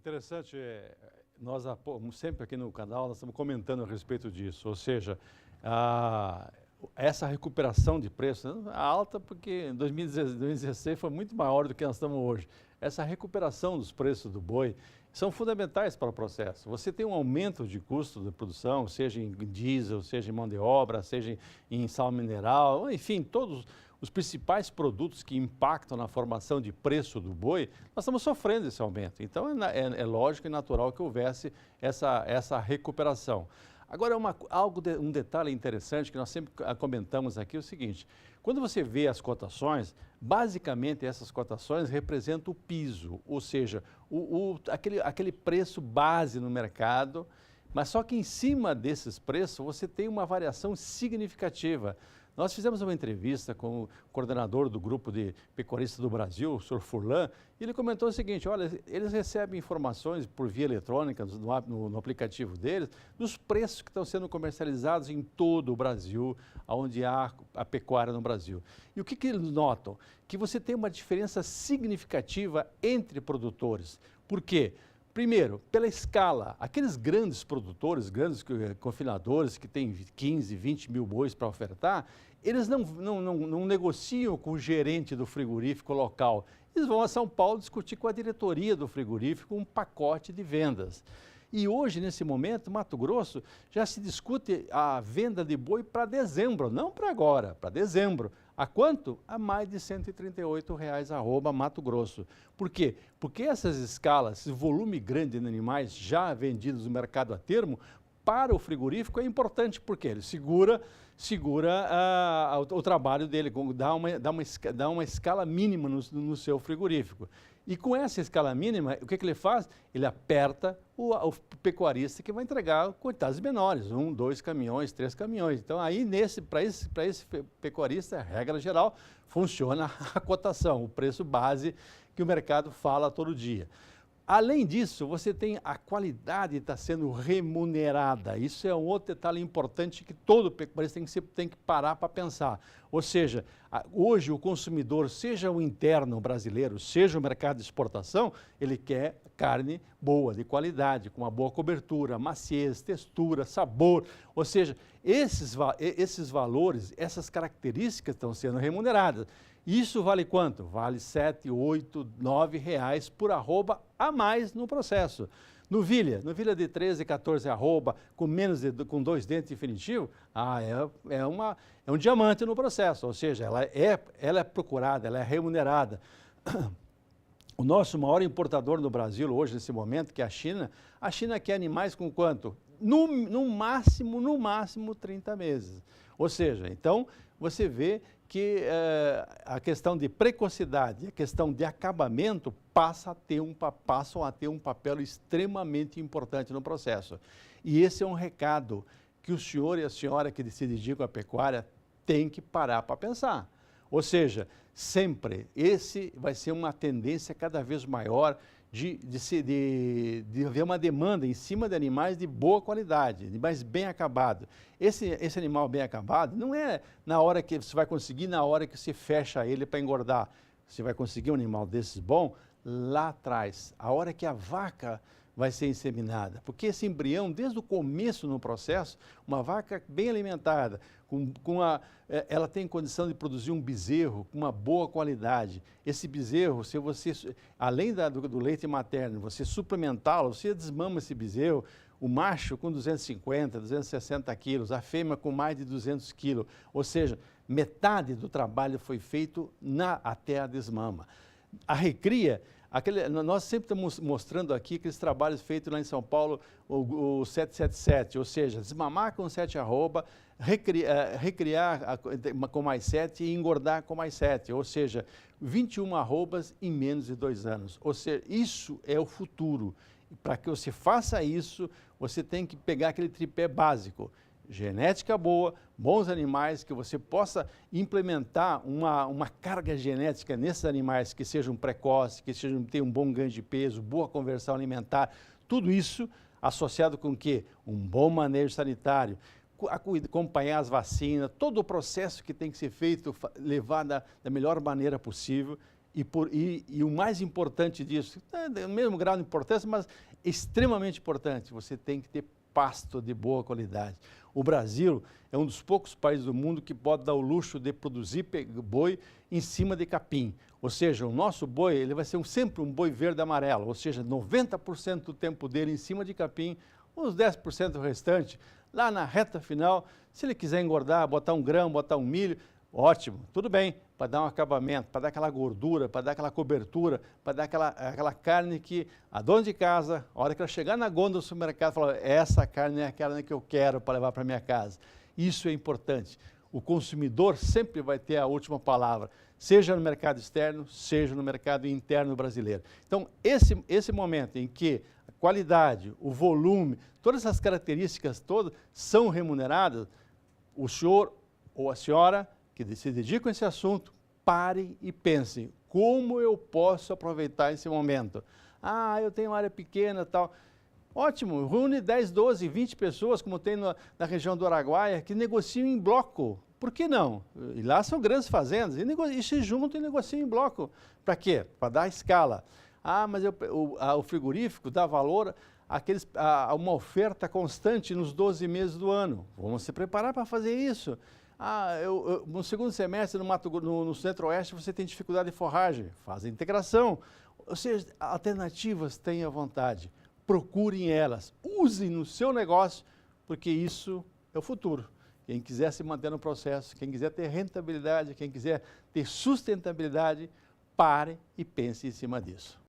Interessante, nós sempre aqui no canal nós estamos comentando a respeito disso, ou seja, essa recuperação de preço alta, porque em 2016 foi muito maior do que nós estamos hoje. Essa recuperação dos preços do boi são fundamentais para o processo. Você tem um aumento de custo de produção, seja em diesel, seja em mão de obra, seja em sal mineral, enfim, todos os principais produtos que impactam na formação de preço do boi, nós estamos sofrendo esse aumento. Então, é lógico e natural que houvesse essa recuperação. Agora, um detalhe interessante que nós sempre comentamos aqui é o seguinte: quando você vê as cotações, basicamente essas cotações representam o piso, ou seja, aquele preço base no mercado, mas só que em cima desses preços você tem uma variação significativa. Nós fizemos uma entrevista com o coordenador do grupo de pecuaristas do Brasil, o Sr. Furlan, e ele comentou o seguinte: olha, eles recebem informações por via eletrônica no aplicativo deles, dos preços que estão sendo comercializados em todo o Brasil, onde há a pecuária no Brasil. E o que eles notam? Que você tem uma diferença significativa entre produtores. Por quê? Primeiro, pela escala, aqueles grandes produtores, grandes confinadores que têm 15, 20 mil bois para ofertar, eles não negociam com o gerente do frigorífico local. Eles vão a São Paulo discutir com a diretoria do frigorífico um pacote de vendas. E hoje, nesse momento, Mato Grosso já se discute a venda de boi para dezembro, não para agora, para dezembro. A quanto? A mais de R$ 138,00 arroba Mato Grosso. Por quê? Porque essas escalas, esse volume grande de animais já vendidos no mercado a termo, para o frigorífico é importante, porque ele segura o trabalho dele, dá uma escala mínima no seu frigorífico. E com essa escala mínima, o que ele faz? Ele aperta o pecuarista que vai entregar quantidades menores, 1, 2 caminhões, 3 caminhões. Então, aí, para esse pecuarista, regra geral, funciona a cotação, o preço base que o mercado fala todo dia. Além disso, você tem a qualidade está sendo remunerada. Isso é um outro detalhe importante que todo pecuarista tem que parar para pensar. Ou seja, hoje o consumidor, seja o interno brasileiro, seja o mercado de exportação, ele quer carne boa, de qualidade, com uma boa cobertura, maciez, textura, sabor. Ou seja, esses valores, essas características estão sendo remuneradas. Isso vale quanto? Vale R$ 7, 8, R$ 9,00 por arroba a mais no processo. Novilha de 13, 14 arroba, com 2 dentes definitivos, é um diamante no processo, ou seja, ela é procurada, ela é remunerada. O nosso maior importador no Brasil hoje, nesse momento, que é a China quer animais com quanto? No máximo 30 meses. Ou seja, então, você vê que a questão de precocidade, a questão de acabamento passam a ter um papel extremamente importante no processo. E esse é um recado que o senhor e a senhora que se dedicam à pecuária têm que parar para pensar. Ou seja, sempre, esse vai ser uma tendência cada vez maior de haver uma demanda em cima de animais de boa qualidade, de mais bem acabado. Esse animal bem acabado não é na hora que você vai conseguir, na hora que você fecha ele para engordar. Você vai conseguir um animal desses bom lá atrás, a hora que a vaca vai ser inseminada. Porque esse embrião, desde o começo no processo, uma vaca bem alimentada, ela tem condição de produzir um bezerro com uma boa qualidade. Esse bezerro, se você, além do leite materno, você suplementá-lo, você desmama esse bezerro, o macho com 250, 260 quilos, a fêmea com mais de 200 quilos. Ou seja, metade do trabalho foi feito até a desmama. A recria, nós sempre estamos mostrando aqui aqueles trabalhos feitos lá em São Paulo, o 777, ou seja, desmamar com 7 arroba, recriar com mais 7 e engordar com mais 7, ou seja, 21 arrobas em menos de 2 anos. Ou seja, isso é o futuro. Para que você faça isso, você tem que pegar aquele tripé básico: genética boa, bons animais, que você possa implementar uma carga genética nesses animais que sejam precoces, que tenham um bom ganho de peso, boa conversão alimentar, tudo isso associado com o quê? Um bom manejo sanitário, acompanhar as vacinas, todo o processo que tem que ser feito, levar da melhor maneira possível. E o mais importante disso, é o mesmo grau de importância, mas extremamente importante, você tem que ter pasto de boa qualidade. O Brasil é um dos poucos países do mundo que pode dar o luxo de produzir boi em cima de capim. Ou seja, o nosso boi ele vai ser sempre um boi verde e amarelo, ou seja, 90% do tempo dele em cima de capim, uns 10% restante, lá na reta final, se ele quiser engordar, botar um grão, botar um milho, ótimo, tudo bem, para dar um acabamento, para dar aquela gordura, para dar aquela cobertura, para dar aquela carne que a dona de casa, a hora que ela chegar na gôndola do supermercado, fala, essa carne é a carne que eu quero para levar para minha casa. Isso é importante. O consumidor sempre vai ter a última palavra, seja no mercado externo, seja no mercado interno brasileiro. Então, esse momento em que a qualidade, o volume, todas essas características todas são remuneradas, o senhor ou a senhora que se dedicam a esse assunto, parem e pensem, como eu posso aproveitar esse momento? Ah, eu tenho uma área pequena e tal. Ótimo, reúne 10, 12, 20 pessoas, como tem na região do Araguaia, que negociam em bloco. Por que não? E lá são grandes fazendas, e se juntam e negociam em bloco. Para quê? Para dar escala. Ah, mas o frigorífico dá valor a uma oferta constante nos 12 meses do ano. Vamos se preparar para fazer isso. Ah, no segundo semestre no Centro-Oeste você tem dificuldade de forragem, faz a integração. Ou seja, alternativas tenham à vontade, procurem elas, usem no seu negócio, porque isso é o futuro. Quem quiser se manter no processo, quem quiser ter rentabilidade, quem quiser ter sustentabilidade, pare e pense em cima disso.